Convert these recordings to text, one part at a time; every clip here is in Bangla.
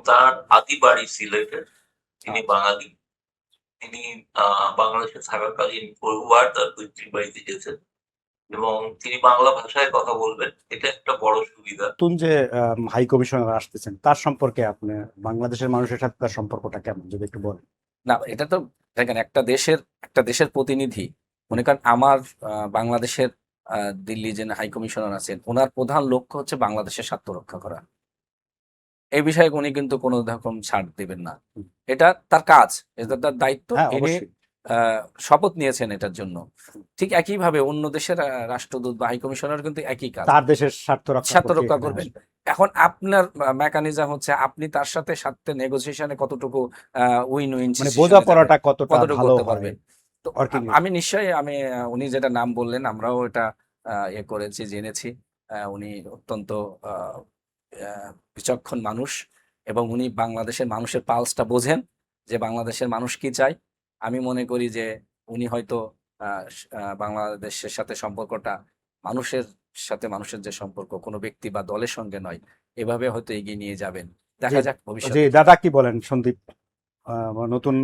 তার আদি বাড়ি সিলেটে। তিনি আচ্ছা। বাঙালি। তিনি বাংলাদেশে থাকাকালীন বহুবার তার পৈতৃক বাড়িতে গেছেন এবং তিনি বাংলা ভাষায় কথা বলবেন। এটা একটা বড় সুবিধা। নতুন যে হাই কমিশনার আসতেছেন তার সম্পর্কে আপনি বাংলাদেশের মানুষের সাথে তার সম্পর্কটা কেমন যদি একটু বলেন। না, এটা তো দেখেন, একটা দেশের প্রতিনিধি, মনে করেন আমার বাংলাদেশের দিল্লি যে হাই কমিশনার আছেন, ওনার প্রধান লক্ষ্য হচ্ছে বাংলাদেশের স্বার্থ রক্ষা করা। এই বিষয়ে উনি কিন্তু কোনো রকম ছাড় দেবেন না। এটা তার কাজ, এটা তার দায়িত্ব। হ্যাঁ, ইনি অবশ্যই। শপথ নিয়েছেন এটার জন্য। ঠিক একইভাবে অন্য দেশের রাষ্ট্রদূত বা হাই কমিশনার কিন্তু একই কাজ, তার দেশের স্বার্থ রক্ষা স্বার্থ করতে রক্ষা এখানে করবেন। আসবে। এখন আপনার মেকানিজম হচ্ছে আপনি তার সাথে নেগোসিয়েশনে কতটুকু উইন উইন মানে সিচুয়েশনে যাবেন, বোঝাপড়াটা কতটা কতটুকু ভালো করতে হয় পারবেন। তো ওয়ার্কিং। আমি নিশ্চয়ই উনি যেটা নাম বললেন আমরাও এটা করেছি, জেনেছি। উনি অত্যন্ত আহ, বিচক্ষণ মানুষ এবং উনি বাংলাদেশের মানুষের পালসটা বোঝেন, যে বাংলাদেশের মানুষ কি চায়। আমি মনে করি যে উনি হয়তো বাংলাদেশের সাথে সম্পর্কটা মানুষের মানুষের যে সম্পর্ক, কোনো ব্যক্তি বা দলের সঙ্গে নয়, এভাবে হয়তো এগিয়ে নিয়ে যাবেন। জি, দেখা যাক জি, ভবিষ্যতে। দাদা কি বলেন সন্দীপ? নতুন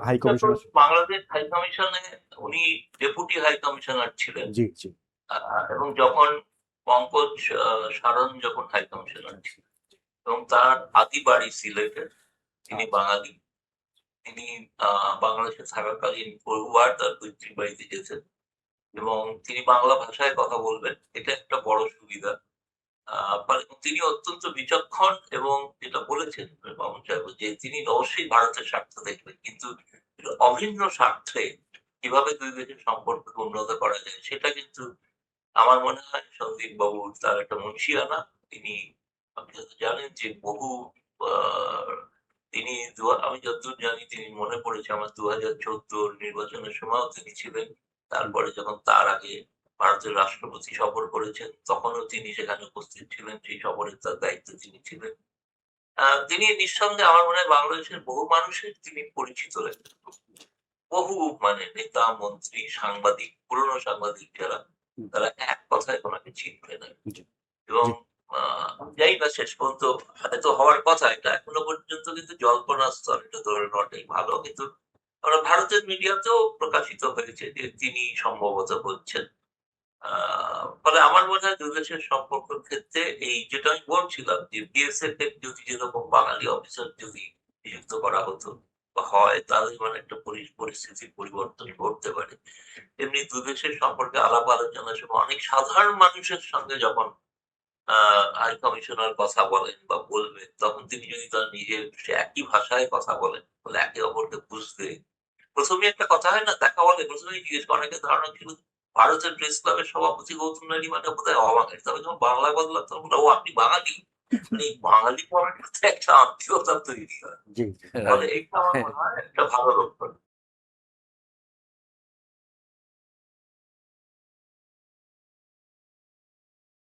হাই কমিশনার। বাংলাদেশ হাই কমিশনে উনি ডেপুটি হাই কমিশনার ছিলেন। জি, জি। এবং যখন পঙ্কজ সারন যখন হাই কমিশনার ছিলেন এবং তার আদি বাড়ি সিলেটে। তিনি বাঙালি। তিনি বাংলাদেশে থাকাকালীন বহুবার তার পৈতৃক বাড়িতে গেছেন এবং তিনি বাংলা ভাষায় কথা বলবেন। এটা একটা বড় সুবিধা। তিনি অত্যন্ত বিচক্ষণ এবং যেটা বলেছেন মামুন সাহেব, যে তিনি অবশ্যই ভারতের স্বার্থ দেখবেন, কিন্তু অভিন্ন স্বার্থে কিভাবে দুই দেশের সম্পর্ককে উন্নত করা যায় সেটা কিন্তু আমার মনে হয় সন্দীপ বাবু তার একটা মুন্সিয়ানা। তিনি, আপনি হয়তো জানেন যে বহু আহ, তিনি আমি যতদূর জানি, তিনি মনে পড়েছে আমার 2014 নির্বাচনের সময়ও তিনি ছিলেন। তারপরে যখন তার আগে ভারতের রাষ্ট্রপতি সফর করেছেন তখনও তিনি সেখানে উপস্থিত ছিলেন। সেই সফরের তার দায়িত্ব তিনি ছিলেন। তিনি নিঃসন্দেহে আমার মনে হয় বাংলাদেশের বহু মানুষের তিনি পরিচিত একজন। বহু মানে নেতা, মন্ত্রী, সাংবাদিক, পুরনো সাংবাদিক যারা, তারা এক কথায় ওনাকে চিনবে না। জি, এবং জি। যাই না, শেষ পর্যন্ত হয়তো হওয়ার কথা। এটা এখনো পর্যন্ত কিন্তু জল্পনা স্তর, এটা ধরে নেওয়াটাই ভালো। কিন্তু আমরা ভারতের মিডিয়াতেও প্রকাশিত হয়েছে যে তিনি সম্ভবত হচ্ছেন। ফলে আমার মনে হয় দুই দেশের সম্পর্কের ক্ষেত্রে এই যেটা আমি বলছিলাম যে বিএসএফ এর যদি যেরকম বাঙালি অফিসার যদি নিযুক্ত করা হতো বা হয়, তাহলে মানে একটা পরিস্থিতির পরিবর্তন ঘটতে পারে। এমনি দু দেশের সম্পর্কে আলাপ আলোচনার সময় অনেক সাধারণ মানুষের সঙ্গে যখন হাই কমিশনার কথা বলেন বা বলবেন, তখন তিনি যদি তার নিজের সে একই ভাষায় কথা বলেন, তাহলে একে অপরকে বুঝতে, প্রথমে একটা কথা হয় না, দেখা বলে প্রথমেই জিজ্ঞেস করে, অনেকের ধারণা ছিল ভারতের প্রেস ক্লাবের সভাপতি গৌতম নারী মানে বোধহয় অবাঙালি। তবে যখন বাংলা বদলাম তখন বললো, ও আপনি বাঙালি। মানে এই বাঙালি পড়ার মধ্যে একটা আত্মীয়তা তৈরি হয়। জি, জি। ফলে এইটা আমার মনে হয় একটা ভালো লক্ষণ।